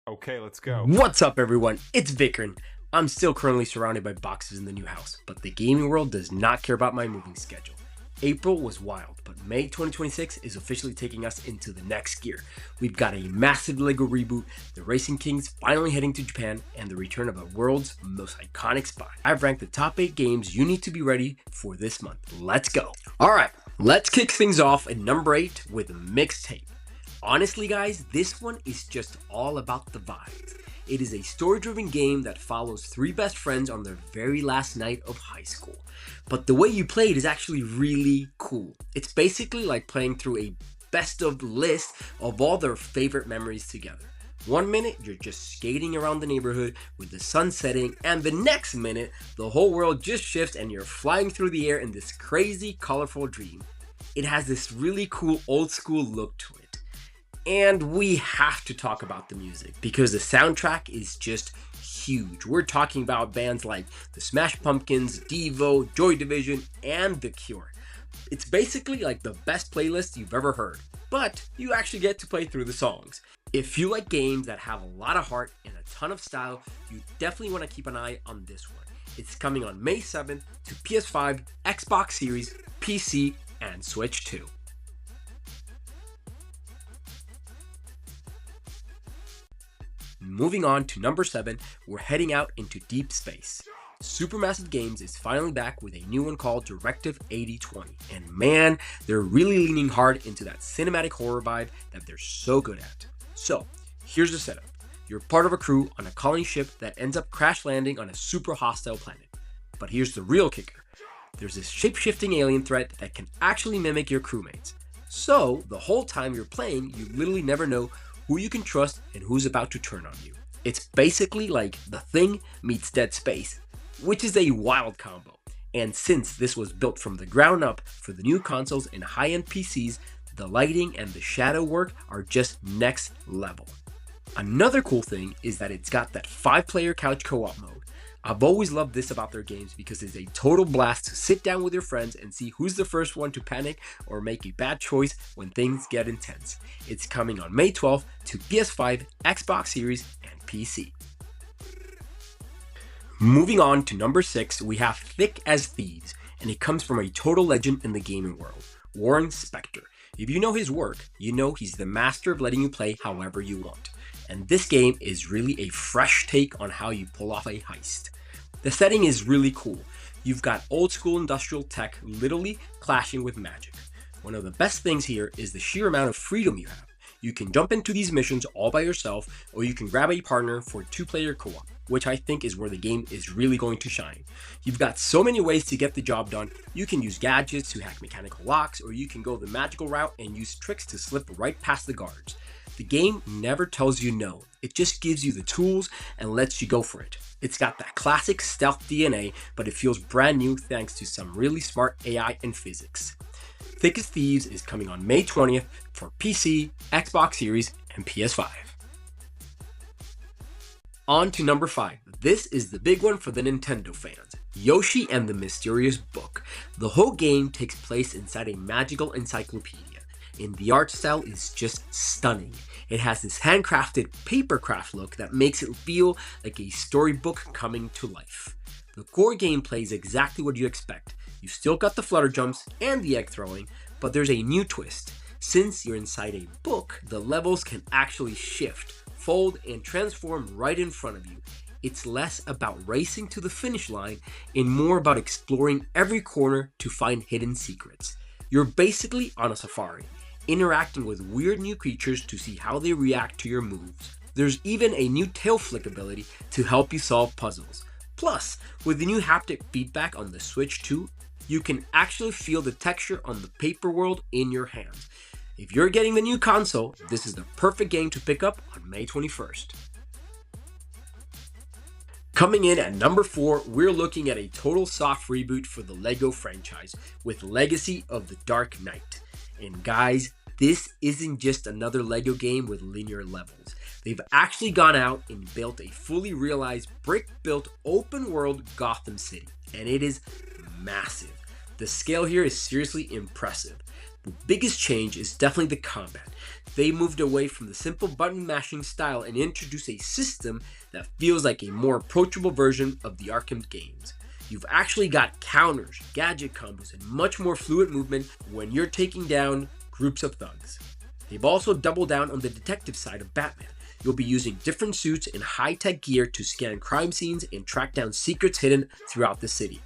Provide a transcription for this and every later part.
Okay, let's go. What's up, everyone? It's Vikrenx. I'm still currently surrounded by boxes in the new house, but the gaming world does not care about my moving schedule. April was wild, but May 2026 is officially taking us into the next gear. We've got a massive LEGO reboot, the Racing Kings finally heading to Japan, and the return of the world's most iconic spy. I've ranked the top 8 games you need to be ready for this month. Let's go! Alright, let's kick things off at number 8 with Mixtape. Honestly, guys, this one is just all about the vibes. It is a story-driven game that follows 3 best friends on their very last night of high school. But the way you play it is actually really cool. It's basically like playing through a best of list of all their favorite memories together. One minute, you're just skating around the neighborhood with the sun setting, and the next minute, the whole world just shifts and you're flying through the air in this crazy, colorful dream. It has this really cool old-school look to it. And we have to talk about the music because the soundtrack is just huge. We're talking about bands like the Smash Pumpkins, Devo, Joy Division, and The Cure. It's basically like the best playlist you've ever heard, but you actually get to play through the songs. If you like games that have a lot of heart and a ton of style, you definitely want to keep an eye on this one. It's coming on May 7th to PS5, Xbox Series, PC, and Switch 2. Moving on to number 7, we're heading out into deep space. Supermassive Games is finally back with a new one called Directive 8020, and man, they're really leaning hard into that cinematic horror vibe that they're so good at. So, here's the setup. You're part of a crew on a colony ship that ends up crash landing on a super hostile planet. But here's the real kicker. There's this shape-shifting alien threat that can actually mimic your crewmates. So, the whole time you're playing, you literally never know who you can trust and who's about to turn on you. It's basically like The Thing meets Dead Space, which is a wild combo. And since this was built from the ground up for the new consoles and high-end PCs, the lighting and the shadow work are just next level. Another cool thing is that it's got that 5-player couch co-op mode. I've always loved this about their games because it's a total blast to sit down with your friends and see who's the first one to panic or make a bad choice when things get intense. It's coming on May 12th to PS5, Xbox Series, and PC. Moving on to number 6, we have Thick as Thieves, and it comes from a total legend in the gaming world, Warren Spector. If you know his work, you know he's the master of letting you play however you want. And this game is really a fresh take on how you pull off a heist. The setting is really cool. You've got old school industrial tech literally clashing with magic. One of the best things here is the sheer amount of freedom you have. You can jump into these missions all by yourself, or you can grab a partner for 2-player co-op, which I think is where the game is really going to shine. You've got so many ways to get the job done. You can use gadgets to hack mechanical locks, or you can go the magical route and use tricks to slip right past the guards. The game never tells you no, it just gives you the tools and lets you go for it. It's got that classic stealth DNA, but it feels brand new thanks to some really smart AI and physics. Thick as Thieves is coming on May 20th for PC, Xbox Series, and PS5. On to number 5. This is the big one for the Nintendo fans. Yoshi and the Mysterious Book. The whole game takes place inside a magical encyclopedia, and the art style is just stunning. It has this handcrafted papercraft look that makes it feel like a storybook coming to life. The core gameplay is exactly what you expect. You still got the flutter jumps and the egg throwing, but there's a new twist. Since you're inside a book, the levels can actually shift, fold, and transform right in front of you. It's less about racing to the finish line and more about exploring every corner to find hidden secrets. You're basically on a safari, interacting with weird new creatures to see how they react to your moves. There's even a new tail flick ability to help you solve puzzles. Plus, with the new haptic feedback on the Switch 2, you can actually feel the texture on the paper world in your hands. If you're getting the new console, this is the perfect game to pick up on May 21st. Coming in at number 4, we're looking at a total soft reboot for the LEGO franchise with Legacy of the Dark Knight. And guys, this isn't just another LEGO game with linear levels. They've actually gone out and built a fully realized brick-built open-world Gotham City, and it is massive. The scale here is seriously impressive. The biggest change is definitely the combat. They moved away from the simple button mashing style and introduced a system that feels like a more approachable version of the Arkham games. You've actually got counters, gadget combos, and much more fluid movement when you're taking down groups of thugs. They've also doubled down on the detective side of Batman. You'll be using different suits and high-tech gear to scan crime scenes and track down secrets hidden throughout the city.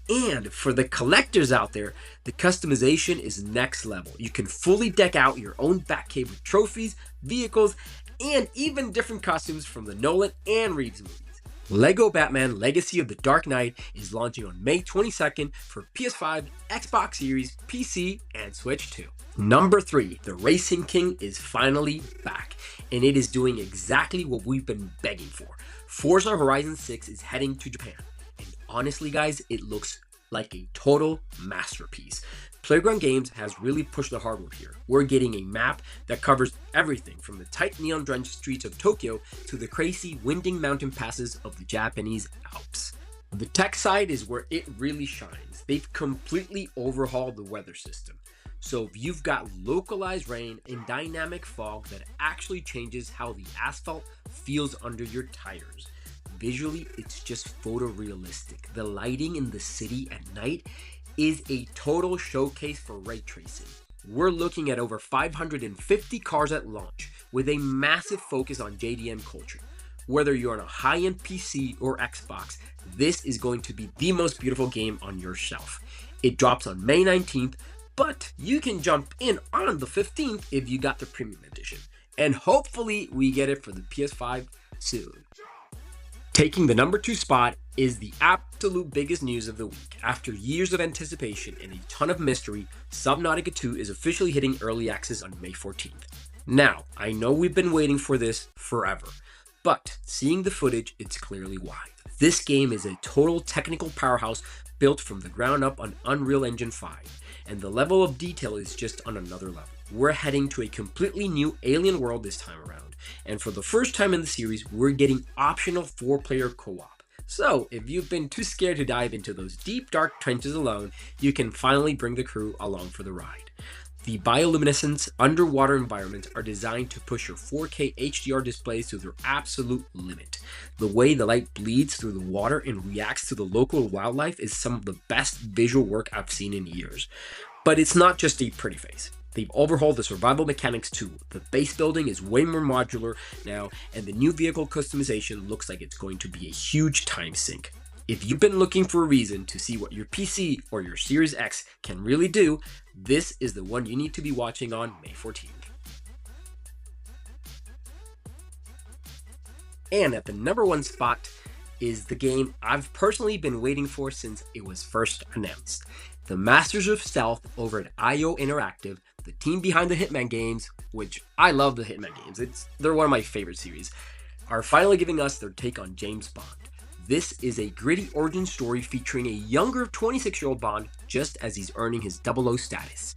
And for the collectors out there, the customization is next level. You can fully deck out your own Batcave with trophies, vehicles, and even different costumes from the Nolan and Reeves movies. LEGO Batman Legacy of the Dark Knight is launching on May 22nd for PS5, Xbox Series, PC, and Switch 2. Number 3, the Racing King is finally back, and it is doing exactly what we've been begging for. Forza Horizon 6 is heading to Japan, and honestly guys, it looks like a total masterpiece. Playground Games has really pushed the hardware here. We're getting a map that covers everything from the tight neon-drenched streets of Tokyo to the crazy winding mountain passes of the Japanese Alps. The tech side is where it really shines. They've completely overhauled the weather system. So you've got localized rain and dynamic fog that actually changes how the asphalt feels under your tires. Visually, it's just photorealistic. The lighting in the city at night is a total showcase for ray tracing. We're looking at over 550 cars at launch with a massive focus on JDM culture. Whether you're on a high-end PC or Xbox, this is going to be the most beautiful game on your shelf. It drops on May 19th, but you can jump in on the 15th if you got the premium edition. And hopefully we get it for the PS5 soon. Taking the number 2 spot is the absolute biggest news of the week. After years of anticipation and a ton of mystery, Subnautica 2 is officially hitting early access on May 14th. Now, I know we've been waiting for this forever, but seeing the footage, it's clearly why. This game is a total technical powerhouse built from the ground up on Unreal Engine 5, and the level of detail is just on another level. We're heading to a completely new alien world this time around, and for the first time in the series, we're getting optional 4-player co-op. So, if you've been too scared to dive into those deep, dark trenches alone, you can finally bring the crew along for the ride. The bioluminescence underwater environments are designed to push your 4K HDR displays to their absolute limit. The way the light bleeds through the water and reacts to the local wildlife is some of the best visual work I've seen in years. But it's not just a pretty face. They've overhauled the survival mechanics too. The base building is way more modular now, and the new vehicle customization looks like it's going to be a huge time sink. If you've been looking for a reason to see what your PC or your Series X can really do, this is the one you need to be watching on May 14th. And at the number 1 spot is the game I've personally been waiting for since it was first announced. The Masters of Stealth over at IO Interactive, the team behind the Hitman games, which I love the Hitman games, they're one of my favorite series, are finally giving us their take on James Bond. This is a gritty origin story featuring a younger 26-year-old Bond just as he's earning his 00 status.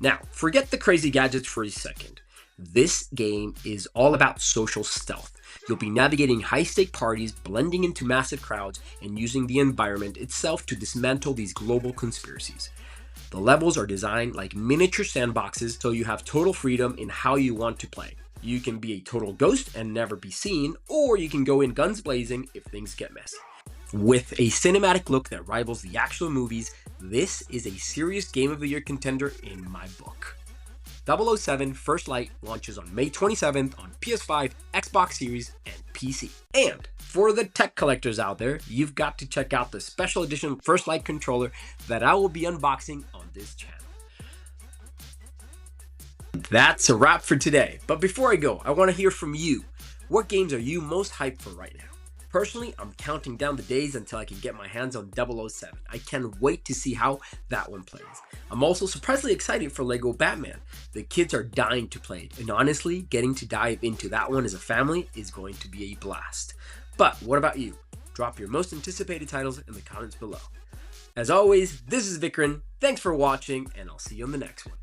Now, forget the crazy gadgets for a second. This game is all about social stealth. You'll be navigating high-stake parties, blending into massive crowds, and using the environment itself to dismantle these global conspiracies. The levels are designed like miniature sandboxes, so you have total freedom in how you want to play. You can be a total ghost and never be seen, or you can go in guns blazing if things get messy. With a cinematic look that rivals the actual movies, this is a serious Game of the Year contender in my book. 007 First Light launches on May 27th on PS5, Xbox Series, and PC. And for the tech collectors out there, you've got to check out the special edition First Light controller that I will be unboxing on this channel. That's a wrap for today, but before I go, I want to hear from you. What games are you most hyped for right now? Personally, I'm counting down the days until I can get my hands on 007. I can't wait to see how that one plays. I'm also surprisingly excited for LEGO Batman. The kids are dying to play it, and honestly, getting to dive into that one as a family is going to be a blast. But what about you? Drop your most anticipated titles in the comments below. As always, this is Vikrenx. Thanks for watching, and I'll see you on the next one.